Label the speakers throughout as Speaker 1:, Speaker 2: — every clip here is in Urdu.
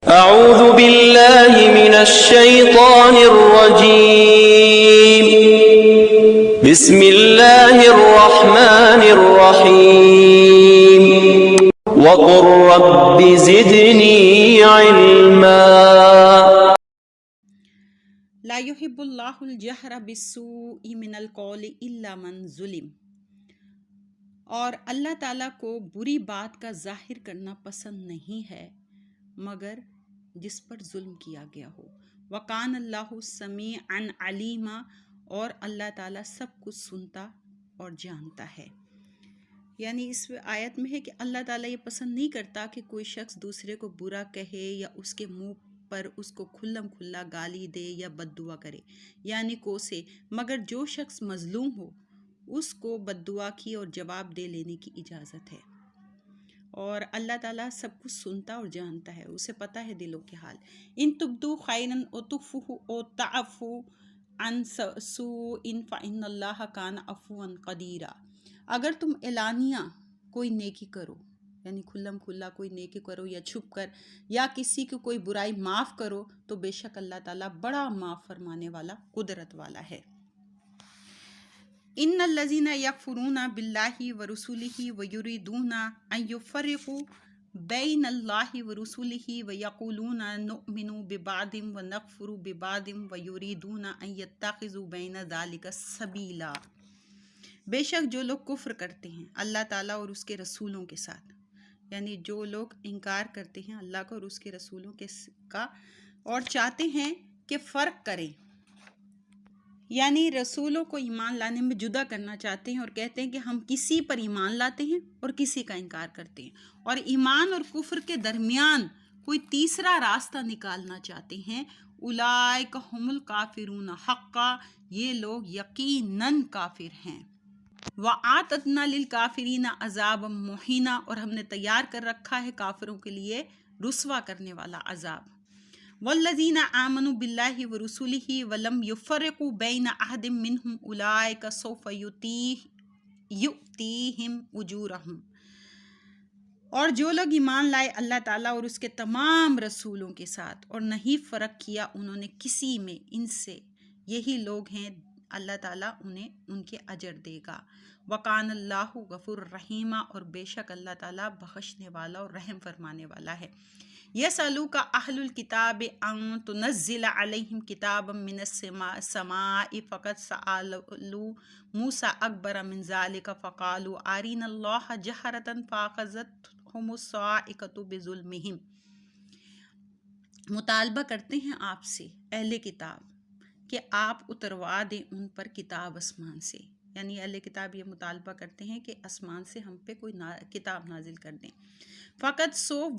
Speaker 1: اعوذ باللہ من الشیطان الرجیم بسم اللہ الرحمن الرحیم وقل رب زدنی علما۔
Speaker 2: لا يحب اللہ الجہر بالسوء من القول الا من ظلم، اور اللہ تعالیٰ کو بری بات کا ظاہر کرنا پسند نہیں ہے مگر جس پر ظلم کیا گیا ہو۔ وَقَانَ اللَّهُ سَمِيعًا عَلِيمًا، اور اللہ تعالیٰ سب کچھ سنتا اور جانتا ہے۔ یعنی اس آیت میں ہے کہ اللہ تعالیٰ یہ پسند نہیں کرتا کہ کوئی شخص دوسرے کو برا کہے یا اس کے منہ پر اس کو کھلم کھلا گالی دے یا بد دعا کرے، یعنی کوسے، مگر جو شخص مظلوم ہو اس کو بد دعا کی اور جواب دے لینے کی اجازت ہے۔ اور اللہ تعالیٰ سب کچھ سنتا اور جانتا ہے، اسے پتہ ہے دلوں کے حال۔ ان تبدو خیرن او تخفوہ او تعفو عن سوء فإن اللہ کان عفوا قدیرا، اگر تم اعلانیہ کوئی نیکی کرو، یعنی کھلم کھلا کوئی نیکی کرو یا چھپ کر، یا کسی کی کوئی برائی معاف کرو، تو بے شک اللہ تعالیٰ بڑا معاف فرمانے والا، قدرت والا ہے۔ ان الذین یکفرون باللہ ورسولہ ویریدون ان یفرقوا بین اللہ ورسولہ ویقولون نؤمن ببعض ونکفر ببعض ویریدون ان یتخذوا بین ذلک سبیلا، بے شک جو لوگ کفر کرتے ہیں اللہ تعالیٰ اور اس کے رسولوں کے ساتھ، یعنی جو لوگ انکار کرتے ہیں اللہ کا اور اس کے رسولوں کا اور چاہتے ہیں کہ فرق کریں، یعنی رسولوں کو ایمان لانے میں جدا کرنا چاہتے ہیں اور کہتے ہیں کہ ہم کسی پر ایمان لاتے ہیں اور کسی کا انکار کرتے ہیں، اور ایمان اور کفر کے درمیان کوئی تیسرا راستہ نکالنا چاہتے ہیں، اولئک ھم الکافرون حقا، یہ لوگ یقیناً کافر ہیں۔ وَأَعْتَدْنَا لِلْكَافِرِينَ عَذَابًا مُحِينًا، اور ہم نے تیار کر رکھا ہے کافروں کے لیے رسوا کرنے والا عذاب۔ والذین آمنوا باللہ ورسولہ ولم یفرقوا بین احد منہم اولئک سوف یؤتیہم اجورہم، اور جو لوگ ایمان لائے اللہ تعالیٰ اور اس کے تمام رسولوں کے ساتھ اور نہیں فرق کیا انہوں نے کسی میں ان سے، یہی لوگ ہیں اللہ تعالیٰ انہیں ان کے اجر دے گا۔ وَقَانَ اللَّهُ غَفُورًا رَحِيمًا، اور بے شک اللہ تعالیٰ بخشنے والا اور رحم فرمانے والا ہے۔ یسألوک اہل الکتاب ان تنزل علیہم کتابا من السماء فقد سألوا موسیٰ اکبر من ذلک فقالوا ارنا اللہ جہرۃ فاخذتہم الصاعقۃ بظلمہم، مطالبہ کرتے ہیں آپ سے اہل کتاب کہ آپ اتروا دیں ان پر کتاب آسمان سے، یعنی اہل کتاب یہ مطالبہ کرتے ہیں کہ آسمان سے ہم پہ کوئی کتاب نازل کر دیں۔ فقط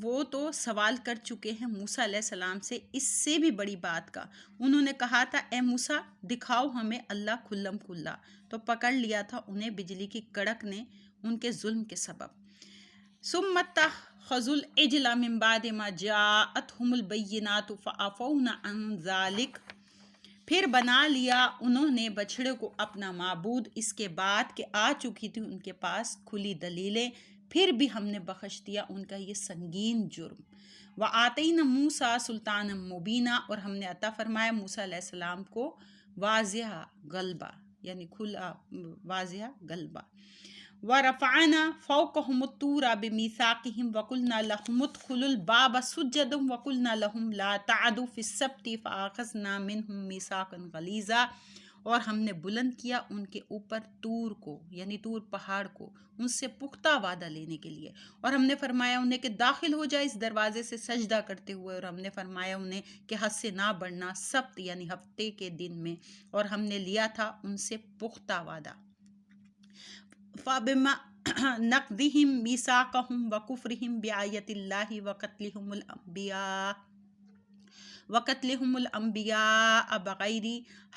Speaker 2: وہ تو سوال کر چکے ہیں موسیٰ علیہ السلام سے اس سے بھی بڑی بات کا، انہوں نے کہا تھا اے موسیٰ دکھاؤ ہمیں اللہ کھلم کھلا، تو پکڑ لیا تھا انہیں بجلی کی کڑک نے ان کے ظلم کے سبب۔ ثم اتخذوا العجل من بعد ما جاءتهم البینات فعفونا عن ذلک، پھر بنا لیا انہوں نے بچھڑے کو اپنا معبود اس کے بعد کہ آ چکی تھی ان کے پاس کھلی دلیلیں، پھر بھی ہم نے بخش دیا ان کا یہ سنگین جرم۔ وَآتَيْنَا مُوسَىٰ سُلْطَانًا مُبِينًا، اور ہم نے عطا فرمایا موسیٰ علیہ السلام کو واضح غلبہ، یعنی کھلا واضح غلبہ۔ وَرَفَعْنَا فَوْقَهُمُ الطُّورَ بِمِيثَاقِهِمْ وَقُلْنَا لَهُمُ ادْخُلُوا الْبَابَ سُجَّدًا وَقُلْنَا لَهُمْ لَا تَعْدُوا فِي السَّبْتِ فَأَخَذْنَا مِنْهُمْ مِيثَاقًا غَلِيظًا، اور ہم نے بلند کیا ان کے اوپر طور کو، یعنی طور پہاڑ کو، ان سے پختہ وعدہ لینے کے لیے، اور ہم نے فرمایا انہیں کہ داخل ہو جائے اس دروازے سے سجدہ کرتے ہوئے، اور ہم نے فرمایا انہیں کہ حد سے نہ بڑھنا سبت یعنی ہفتے کے دن میں، اور ہم نے لیا تھا ان سے پختہ وعدہ۔ فَبِمَا نَقْضِهِمْ مِيثَاقَهُمْ وَكُفْرِهِمْ بِآيَاتِ اللَّهِ وَقَتْلِهِمُ الْأَنْبِيَاءَ بِغَيْرِ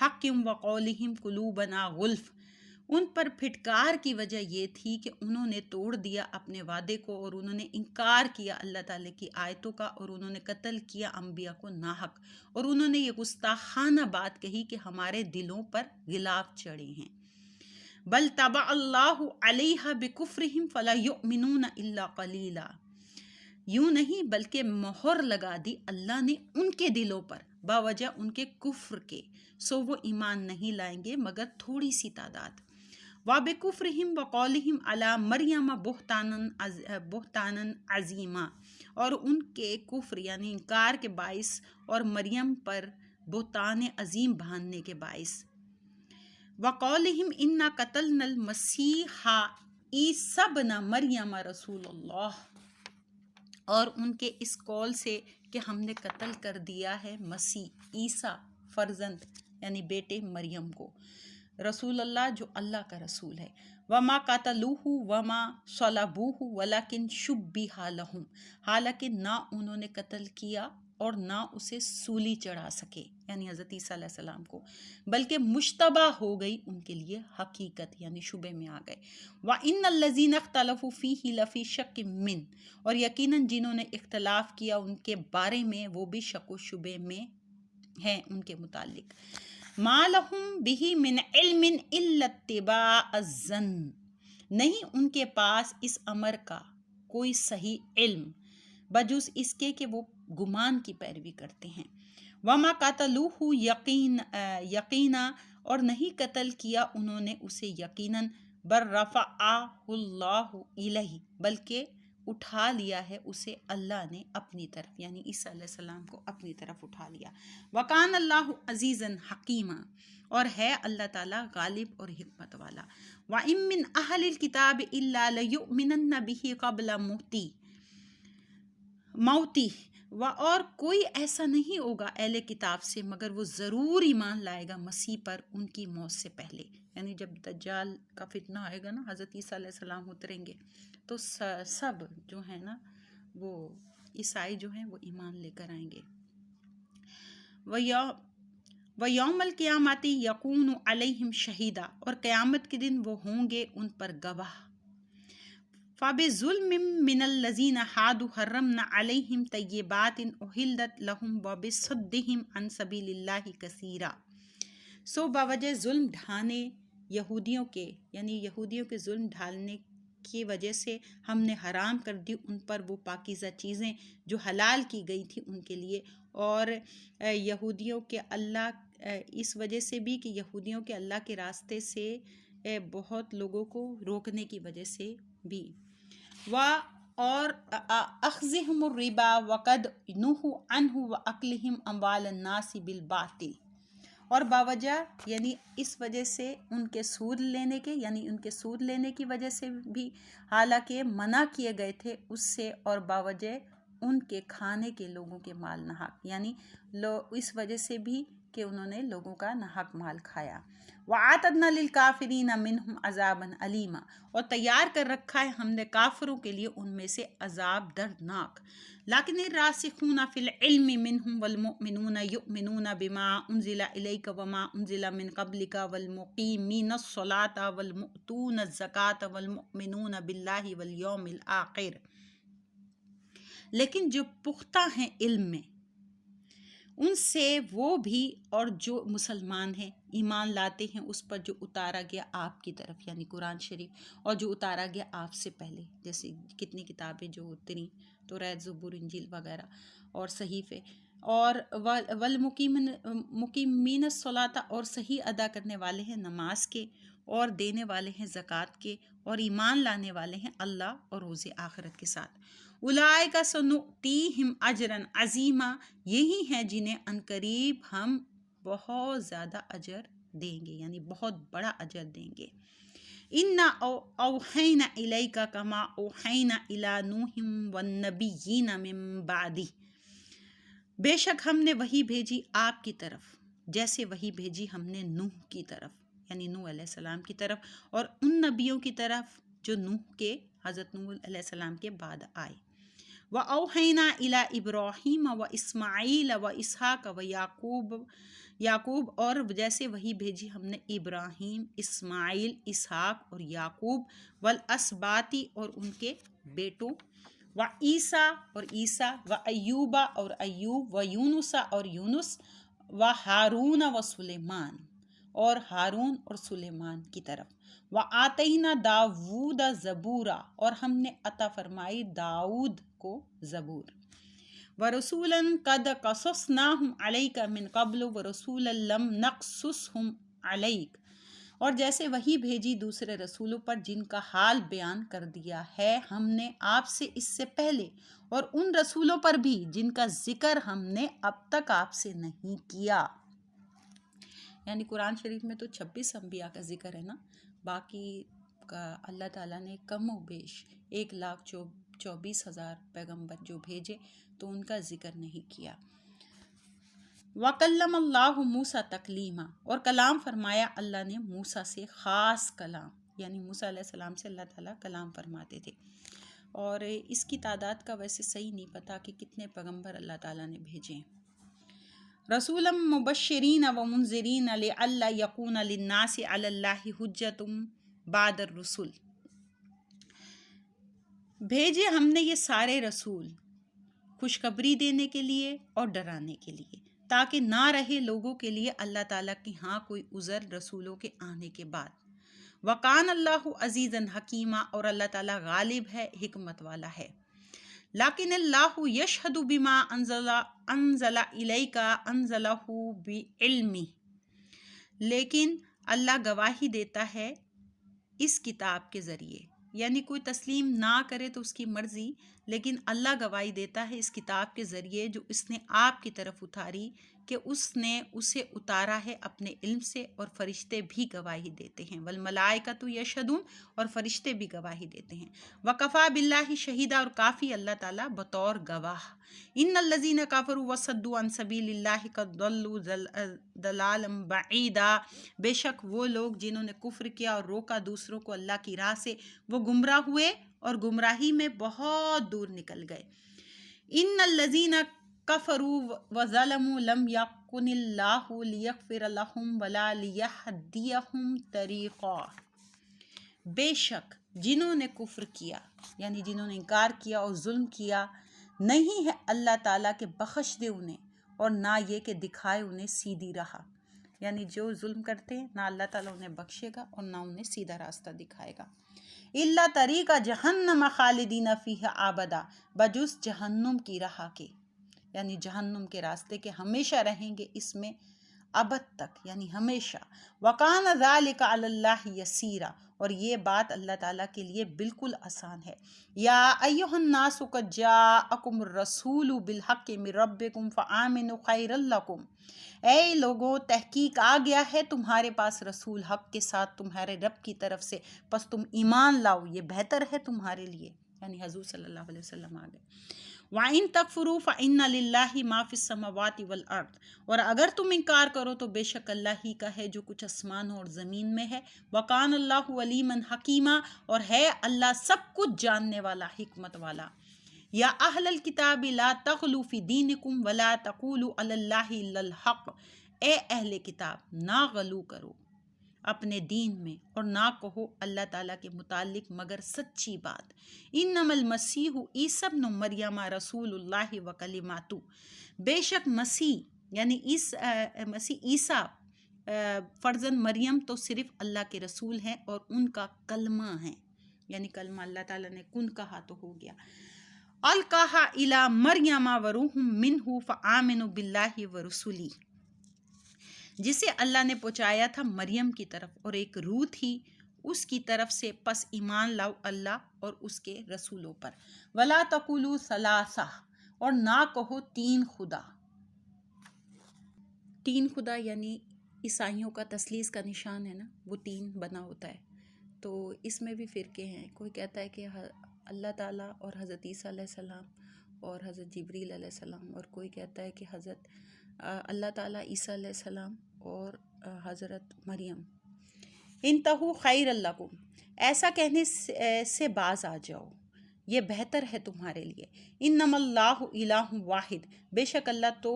Speaker 2: حَقٍّ وَقَوْلِهِمْ قُلُوبُنَا غُلْفٌ، ان پر پھٹکار کی وجہ یہ تھی کہ انہوں نے توڑ دیا اپنے وعدے کو اور انہوں نے انکار کیا اللہ تعالیٰ کی آیتوں کا، اور انہوں نے قتل کیا انبیاء کو ناحق، اور انہوں نے یہ گستاخانہ بات کہی کہ ہمارے دلوں پر غلاف چڑھے ہیں۔ بل طبع اللہ علیہا بکفرہم فلا یؤمنون الا قلیلا، یوں نہیں بلکہ مہر لگا دی اللہ نے ان کے دلوں پر باوجہ ان کے کفر کے، سو وہ ایمان نہیں لائیں گے مگر تھوڑی سی تعداد۔ وَبِكُفْرِهِمْ وَقَوْلِهِمْ عَلَى مَرْيَمَ بُهْتَانًا عَظِيمًا، اور ان کے کفر یعنی انکار کے باعث اور مریم پر بہتان عظیم باندھنے کے باعث۔ وَقَوْلِهِمْ إِنَّا قَتَلْنَا الْمَسِيحَ عِيسَى ابْنَ مَرْيَمَ رسول اللہ، اور ان کے اس قول سے کہ ہم نے قتل کر دیا ہے مسیح عیسیٰ فرزند یعنی بیٹے مریم کو، رسول اللہ جو اللہ کا رسول ہے۔ وما قتلوہ وما صلبوہ ولکن شبہ لہم، حالانکہ نہ انہوں نے قتل کیا اور نہ اسے سولی چڑھا سکے یعنی حضرت عیسیٰ علیہ السلام کو، بلکہ مشتبہ ہو گئی ان کے لیے حقیقت یعنی شبہ میں آ گئے۔ وَإِنَّ الَّذِينَ اخْتَلَفُوا فِيهِ لَفِي شَكٍّ مِّنْ، اور یقیناً جنہوں نے اختلاف کیا ان کے بارے میں وہ بھی شک و شبہ میں ہیں ان کے متعلق۔ مَا لَهُم بِهِ مِنْ عِلْمٍ إِلَّا اتِّبَاعَ الظَّنِّ، نہیں ان کے پاس اس امر کا کوئی صحیح علم بجز اس کے کہ وہ گمان کی پیروی کرتے ہیں۔ وَمَا قَتَلُوهُ یقینا، اور نہیں قتل کیا انہوں نے اسے یقیناً، بل رفعہ اللہ الیہ، بلکہ اٹھا لیا ہے اسے اللہ نے اپنی طرف یعنی عیسیٰ علیہ السلام کو اپنی طرف اٹھا لیا۔ وَكَانَ اللَّهُ عَزِيزًا حَكِيمًا، اور ہے اللہ تعالیٰ غالب اور حکمت والا۔ وَإِن مِّنْ أَهْلِ الْكِتَابِ إِلَّا لَيُؤْمِنَنَّ بِهِ قَبْلَ موتِهِ، اور کوئی ایسا نہیں ہوگا اہل کتاب سے مگر وہ ضرور ایمان لائے گا مسیح پر ان کی موت سے پہلے، یعنی جب دجال کا فتنہ آئے گا نا، حضرت عیسیٰ علیہ السلام اتریں گے تو سب جو ہیں نا وہ عیسائی جو ہیں وہ ایمان لے کر آئیں گے۔ وَيَوْمَ الْقِيَامَةِ يَكُونُ عَلَيْهِمْ شَهِيدًا، اور قیامت کے دن وہ ہوں گے ان پر گواہ۔ فَبِظُلْمٍ مِّنَ الَّذِينَ هَادُوا حَرَّمْنَا عَلَيْهِمْ طَيِّبَاتٍ أُحِلَّتْ لَهُمْ وَبِصَدِّهِمْ عَن سَبِيلِ اللَّهِ كَثِيرًا، سو باوجہ ظلم ڈھانے یہودیوں کے یعنی یہودیوں کے ظلم ڈھالنے کی وجہ سے ہم نے حرام کر دی ان پر وہ پاکیزہ چیزیں جو حلال کی گئی تھی ان کے لیے، اور یہودیوں کے اللہ اس وجہ سے بھی کہ یہودیوں کے اللہ کے راستے سے بہت لوگوں کو روکنے کی وجہ سے بھی۔ اور اخذہم الربا وقد نہوا عنہ واکلہم اموال الناس بالباطل، اور باوجہ یعنی اس وجہ سے ان کے سود لینے کے یعنی ان کے سود لینے کی وجہ سے بھی، حالانکہ منع کیے گئے تھے اس سے، اور باوجہ ان کے کھانے کے لوگوں کے مال ناحق یعنی اس وجہ سے بھی کہ انہوں نے لوگوں کا ناحق مال کھایا۔ وَأَعْتَدْنَا لِلْكَافِرِينَ مِنْهُمْ عَذَابًا أَلِيمًا، اور تیار کر رکھا ہے ہم نے کافروں کے لیے ان میں سے عذاب دردناک۔ لیکن الراسخون فی العلم منہم والمؤمنون یؤمنون بما انزل الیک وما انزل من قبلک والمقیمین الصلاۃ والمؤتون الزکاۃ والمؤمنون باللہ والیوم الآخر، لیکن جو پختہ ہیں علم میں ان سے وہ بھی اور جو مسلمان ہیں ایمان لاتے ہیں اس پر جو اتارا گیا آپ کی طرف یعنی قرآن شریف، اور جو اتارا گیا آپ سے پہلے جیسے کتنی کتابیں جو اتری توریت زبور انجیل وغیرہ اور صحیفے، اور والمقیمین الصلاۃ، اور صحیح ادا کرنے والے ہیں نماز کے، اور دینے والے ہیں زکوٰۃ کے، اور ایمان لانے والے ہیں اللہ اور روز آخرت کے ساتھ۔ اولئک سنؤتیہم اجرا عظیما، یہی ہیں جنہیں عنقریب ہم بہت زیادہ اجر دیں گے یعنی بہت بڑا اجر دیں گے۔ انا اوحینا الیک کما اوحینا الی نوح والنبیین من بعدہ، بے شک ہم نے وحی بھیجی آپ کی طرف جیسے وحی بھیجی ہم نے نوح کی طرف یعنی نوح علیہ السلام کی طرف، اور ان نبیوں کی طرف جو نوح کے حضرت نوح علیہ السلام کے بعد آئے۔ وَأَوْحَيْنَا إِلَىٰ إِبْرَاهِيمَ وَإِسْمَاعِيلَ وَإِسْحَاقَ وَيَعْقُوبَ، اور جیسے وہی بھیجی ہم نے ابراہیم، اسماعیل، اسحاق اور یعقوب، والاسباط اور ان کے بیٹوں، وعیسیٰ اور عیسیٰ، وایوب اور ایوب، ویونس اور یونس، وہارون وسلیمان، اور ہارون اور سلیمان کی طرف۔ وَآتَيْنَا دَاوُودَ زَبُورًا، اور ہم نے عطا فرمائی داؤد کو زبور۔ وَرُسُولًا قَدْ قَصَصْنَاهُمْ عَلَيْكَ مِنْ قَبْلُ وَرُسُولًا لَمْ نَقْصُصْهُمْ عَلَيْكَ، اور جیسے وہی بھیجی دوسرے رسولوں پر جن کا حال بیان کر دیا ہے ہم نے آپ سے اس سے پہلے، اور ان رسولوں پر بھی جن کا ذکر ہم نے اب تک آپ سے نہیں کیا۔ یعنی قرآن شریف میں تو 26 انبیاء کا ذکر ہے نا، باقی کا اللہ تعالیٰ نے کم و بیش 1,24,000 پیغمبر جو بھیجے تو ان کا ذکر نہیں کیا۔ وَكَلَّمَ اللَّهُ مُوسَىٰ تَكْلِيمًا، اور کلام فرمایا اللہ نے موسیٰ سے، خاص کلام، یعنی موسیٰ علیہ السلام سے اللہ تعالیٰ کلام فرماتے تھے۔ اور اس کی تعداد کا ویسے صحیح نہیں پتا کہ کتنے پیغمبر اللہ تعالیٰ نے بھیجے ہیں۔ رسولا مبشرین ومنذرین لئلا یکون للناس علی اللہ حجۃ بعد الرسل، بھیجے ہم نے یہ سارے رسول خوشخبری دینے کے لیے اور ڈرانے کے لیے، تاکہ نہ رہے لوگوں کے لیے اللہ تعالیٰ کی ہاں کوئی عذر رسولوں کے آنے کے بعد۔ وَقَانَ اللَّهُ عَزِيزًا حَكِيمًا، اور اللہ تعالیٰ غالب ہے، حکمت والا ہے۔ لیکن اللہ یشہد بما انزل الیک انزلہ بعلمہ، لیکن اللہ گواہی دیتا ہے اس کتاب کے ذریعے، یعنی کوئی تسلیم نہ کرے تو اس کی مرضی، لیکن اللہ گواہی دیتا ہے اس کتاب کے ذریعے جو اس نے آپ کی طرف اتاری، کہ اس نے اسے اتارا ہے اپنے علم سے، اور فرشتے بھی گواہی دیتے ہیں۔ والملائکۃ یشہدون، اور فرشتے بھی گواہی دیتے ہیں۔ وکفیٰ باللہ شہیدا، اور کافی اللہ تعالیٰ بطور گواہ۔ ان الذین کفروا وصدوا عن سبیل اللہ قد ضلوا ضلالا بعیدا، بے شک وہ لوگ جنہوں نے کفر کیا اور روکا دوسروں کو اللہ کی راہ سے، وہ گمراہ ہوئے اور گمراہی میں بہت دور نکل گئے۔ ان الذین کفروا وظلموا لم یکن اللہ لیغفر لہم ولا لیہدیہم طریقا، بے شک جنہوں نے کفر کیا، یعنی جنہوں نے انکار کیا اور ظلم کیا، نہیں ہے اللہ تعالیٰ کہ بخش دے انہیں، اور نہ یہ کہ دکھائے انہیں سیدھی راہ، یعنی جو ظلم کرتے ہیں نہ اللہ تعالیٰ انہیں بخشے گا اور نہ انہیں سیدھا راستہ دکھائے گا۔ الا طریق جہنم خالدین فیہ ابدا، بجز جہنم کی راہ کے، یعنی جہنم کے راستے کے ہمیشہ رہیں گے اس میں ابد تک، یعنی ہمیشہ۔ وَكَانَ ذَلِكَ عَلَى اللَّهِ يَسِيرًا، اور یہ بات اللہ تعالیٰ کے لیے بالکل آسان ہے۔ یا ایھا الناس قد جاءکم الرسول بالحق من ربکم فآمنوا خیرا لکم، اے لوگوں تحقیق آ گیا ہے تمہارے پاس رسول حق کے ساتھ تمہارے رب کی طرف سے، پس تم ایمان لاؤ، یہ بہتر ہے تمہارے لیے، یعنی حضور صلی اللہ علیہ وسلم آ گئے۔ وَإِن تَكْفُرُوا فَإِنَّ لِلَّهِ مَا فِي السَّمَاوَاتِ وَالْأَرْضِ، اور اگر تم انکار کرو تو بے شک اللہ ہی کا ہے جو کچھ آسمانوں اور زمین میں ہے۔ وَكَانَ اللَّهُ عَلِيمًا حَكِيمًا، اور ہے اللہ سب کچھ جاننے والا، حکمت والا۔ یا اہل الکتاب لا تغلوا فی دینکم ولا تقولوا علی اللہ الا الحق، اے اہل کتاب نہ غلو کرو اپنے دین میں اور نہ کہو اللہ تعالیٰ کے متعلق مگر سچی بات۔ انما المسیح عیسی ابن مریم رسول اللہ وکلماتہ، بے شک مسیح یعنی مسیح عیسیٰ فرزند مریم تو صرف اللہ کے رسول ہیں اور ان کا کلمہ ہیں، یعنی کلمہ اللہ تعالیٰ نے کن کہا تو ہو گیا۔ القاہا الی مریم وروح منہ فآمنوا باللہ ورسلہ، جسے اللہ نے پہنچایا تھا مریم کی طرف اور ایک روح تھی اس کی طرف سے، پس ایمان لاؤ اللہ اور اس کے رسولوں پر۔ ولا تقولوا ثلاثہ، اور نہ کہو تین خدا۔ تین خدا یعنی عیسائیوں کا تثلیث کا نشان ہے نا، وہ تین بنا ہوتا ہے، تو اس میں بھی فرقے ہیں۔ کوئی کہتا ہے کہ اللہ تعالیٰ اور حضرت عیسیٰ علیہ السلام اور حضرت جبریل علیہ السلام، اور کوئی کہتا ہے کہ حضرت اللہ تعالیٰ، عیسیٰ علیہ السلام اور حضرت مریم۔ انتہو خیر لکم، ایسا کہنے سے باز آ جاؤ، یہ بہتر ہے تمہارے لیے۔ انما اللہ الہ واحد، بے شک اللہ تو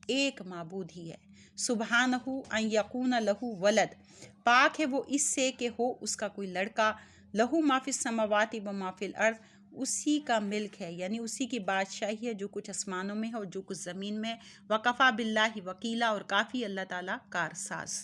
Speaker 2: ایک معبود ہی ہے۔ سبحانہ ان یکون لہ ولد، پاک ہے وہ اس سے کہ ہو اس کا کوئی لڑکا۔ لہو ما فی السماوات و ما فی الارض، اسی کا ملک ہے، یعنی اسی کی بادشاہی ہے جو کچھ آسمانوں میں ہے اور جو کچھ زمین میں ہے۔ وکفیٰ باللہ وکیلا، اور کافی اللہ تعالیٰ کارساز۔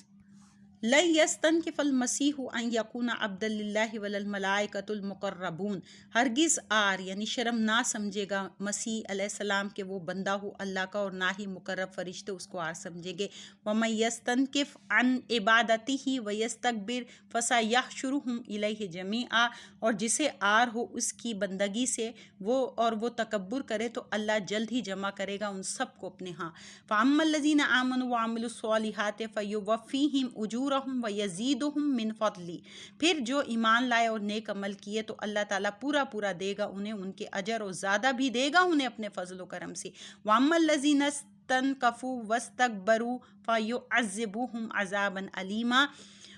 Speaker 2: لن یستنکف المسیح ان یکون عبدا للہ وللملائکۃ المقربون، ہرگز آر یعنی شرم نہ سمجھے گا مسیح علیہ السلام کہ وہ بندہ ہو اللہ کا، اور نہ ہی مقرب فرشتے اس کو آر سمجھیں گے۔ ومن یستنکف عن عبادتہ ویستکبر فسیحشرہم الیہ جمیعا، اور جسے آر ہو اس کی بندگی سے وہ تکبر کرے تو اللہ جلد ہی جمع کرے گا ان سب کو اپنے ہاں۔ فاما الذین آمنوا وعملوا الصالحات فیوفیہم اجورہم ویزیدہم من فضلہ، پھر جو ایمان لائے اور نیک عمل کیے تو اللہ تعالیٰ پورا پورا دے گا انہیں ان کے اجر، اور زیادہ بھی دے گا انہیں اپنے فضل و کرم سے۔ واما الذین استنکفوا واستکبروا فیعذبہم عذابا علیما،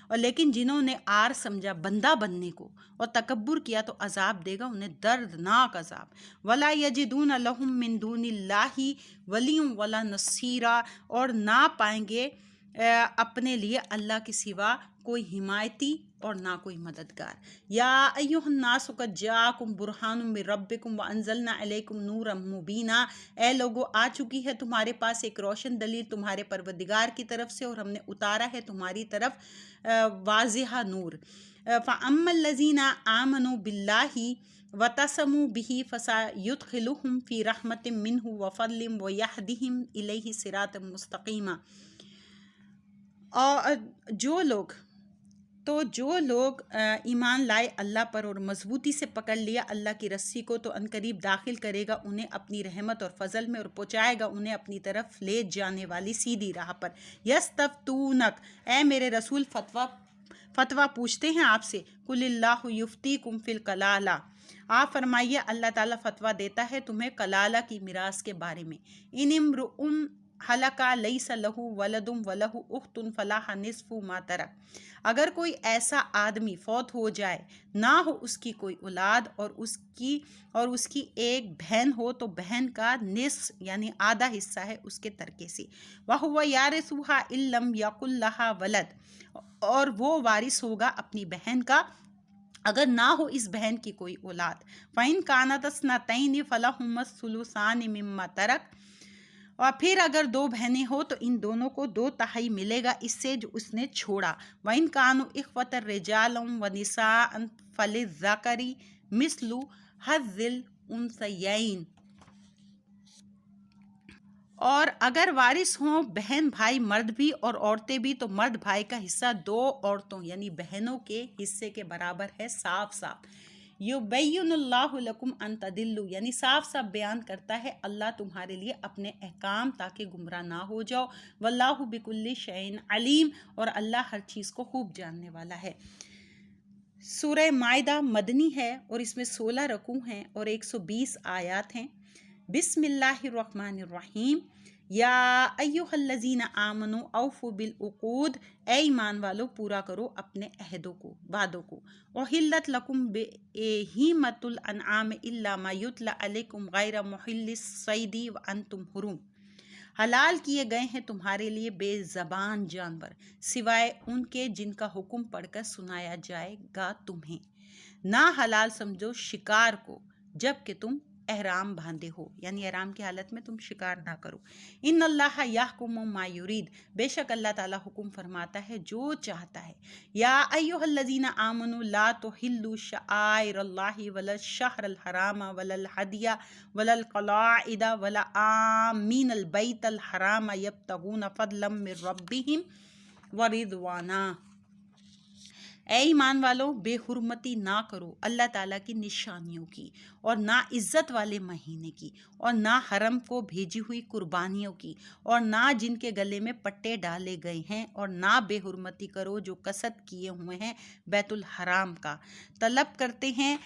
Speaker 2: اور لیکن جنہوں نے آر سمجھا بندہ بننے کو اور تکبر کیا تو عذاب دے گا انہیں دردناک عذاب۔ ولا یجدون لہم من دون اللہ ولی ولا نصیرا، اور نہ پائیں گے اپنے لیے اللہ کے سوا کوئی حمایتی اور نہ کوئی مددگار۔ یا ایھا الناس قد جاءکم برہان من ربکم وانزلنا علیکم نورا مبینا، اے لوگو آ چکی ہے تمہارے پاس ایک روشن دلیل تمہارے پروردگار کی طرف سے، اور ہم نے اتارا ہے تمہاری طرف واضح نور۔ فاما الذین آمنوا باللہ وَتَصَمُوا بِهِ فَسَيُدْخِلُهُمْ فِي رَحْمَةٍ مِّنْهُ وَفَضْلٍ وَيَهْدِهِمْ إِلَيْهِ صِرَاطًا مُسْتَقِيمًا۔ اور جو لوگ ایمان لائے اللہ پر اور مضبوطی سے پکڑ لیا اللہ کی رسی کو، تو عنقریب داخل کرے گا انہیں اپنی رحمت اور فضل میں، اور پہنچائے گا انہیں اپنی طرف لے جانے والی سیدھی راہ پر۔ یستفتونک، اے میرے رسول فتویٰ پوچھتے ہیں آپ سے، قل اللہ یفتیکم فی الکلالہ، آپ فرمائیے اللہ تعالیٰ فتویٰ دیتا ہے تمہیں کلالہ کی میراث کے بارے میں۔ ان امرؤ ہلک لیس لہ ولد ولہ اخت فلہا نصف ما ترک، اگر کوئی ایسا آدمی فوت ہو جائے نہ ہو اس کی کوئی اولاد، اور اس کی ایک بہن ہو تو بہن کا نصف یعنی آدھا حصہ ہے اس کے ترکے سے۔ وہو یارثھا ان لم یکن لہا ولد، اور وہ وارث ہوگا اپنی بہن کا اگر نہ ہو اس بہن کی کوئی اولاد۔ فَإِن كَانَتْ اثْنَتَيْنِ فَلَهُمَا الثُّلُثَانِ مِمَّا تَرَكَ، اور پھر اگر دو بہنیں ہو تو ان دونوں کو 2/3 ملے گا اس سے جو اس نے چھوڑا۔ وَإِن كَانُوا إِخْوَةً رِجَالًا وَنِسَاءً فَلِلذَّكَرِ مِثْلُ حَظِّ الْأُنثَيَيْنِ، اور اگر وارث ہوں بہن بھائی مرد بھی اور عورتیں بھی، تو مرد بھائی کا حصہ 2 عورتوں یعنی بہنوں کے حصے کے برابر ہے۔ صاف صاف یبین اللہ لکم ان تضلوا، یعنی صاف صاف بیان کرتا ہے اللہ تمہارے لیے اپنے احکام تاکہ گمراہ نہ ہو جاؤ۔ واللہ بکل شیء علیم، اور اللہ ہر چیز کو خوب جاننے والا ہے۔ سورہ مائدہ مدنی ہے اور اس میں 16 رکوع ہیں اور 120 آیات ہیں۔ بسم اللہ الرحمن الرحیم۔ یا ایھا الذین آمنوا اوفوا بالعقود، اے ایمان والو پورا کرو اپنے عہدوں کو، وعدوں کو۔ احلت لکم بہیمۃ الانعام الا ما یتلی علیکم غیر محل الصید وانتم حرم، حلال کیے گئے ہیں تمہارے لیے بے زبان جانور سوائے ان کے جن کا حکم پڑھ کر سنایا جائے گا تمہیں۔ نہ حلال سمجھو شکار کو جب کہ تم احرام باندھے ہو، یعنی احرام کی حالت میں تم شکار نہ کرو۔ ان اللہ یحکم ما یرید، بے شک اللہ تعالیٰ حکم فرماتا ہے جو چاہتا ہے۔ یا ایھا الذین آمنوا لا تحلوا شعائر اللہ ولا الشہر الحرام ولا الہدی ولا القلائد ولا آمین البیت الحرام یبتغون فضلا من ربہم ورضوانا، اے ایمان والو بے حرمتی نہ کرو اللہ تعالیٰ کی نشانیوں کی، اور نہ عزت والے مہینے کی، اور نہ حرم کو بھیجی ہوئی قربانیوں کی، اور نہ جن کے گلے میں پٹے ڈالے گئے ہیں، اور نہ بے حرمتی کرو جو قصد کیے ہوئے ہیں بیت الحرام کا، طلب کرتے ہیں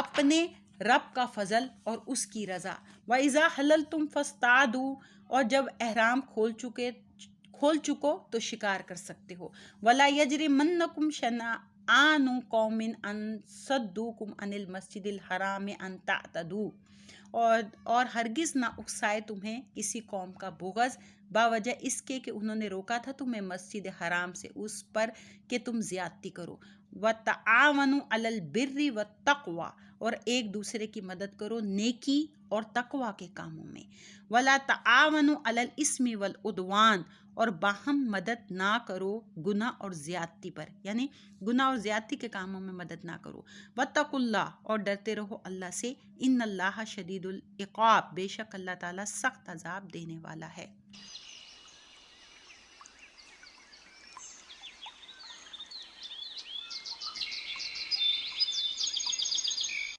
Speaker 2: اپنے رب کا فضل اور اس کی رضا۔ وَإِذَا حَلَلْتُمْ فَاصْطَادُوا، اور جب احرام کھول چکو تو شکار کر سکتے ہو۔ وَلَا يَجْرِمَنَّكُمْ شَنَآنُ قَوْمٍ أَن صَدُّوكُمْ عَنِ الْمَسْجِدِ الْحَرَامِ أَن تَعْتَدُوا، اور ہرگز نہ اکسائے تمہیں کسی قوم کا بغض باوجہ اس کے کہ انہوں نے روکا تھا تمہیں مسجد حرام سے اس پر کہ تم زیادتی کرو۔ وَتَعَاوَنُوا عَلَى الْبِرِّ وَالتَّقْوَى، اور ایک دوسرے کی مدد کرو نیکی اور تقوی کے کاموں میں. وَلَا تَعَاوَنُوا عَلَى الْإِثْمِ وَالْعُدْوَانِ، اور باہم مدد نہ کرو گناہ اور زیادتی پر، یعنی گناہ اور زیادتی کے کاموں میں مدد نہ کرو. وَاتَّقُوا اللَّهَ، اور ڈرتے رہو اللہ سے. إِنَّ اللَّهَ شَدِيدُ الْعِقَابِ، بے شک اللہ تعالیٰ سخت عذاب دینے والا ہے.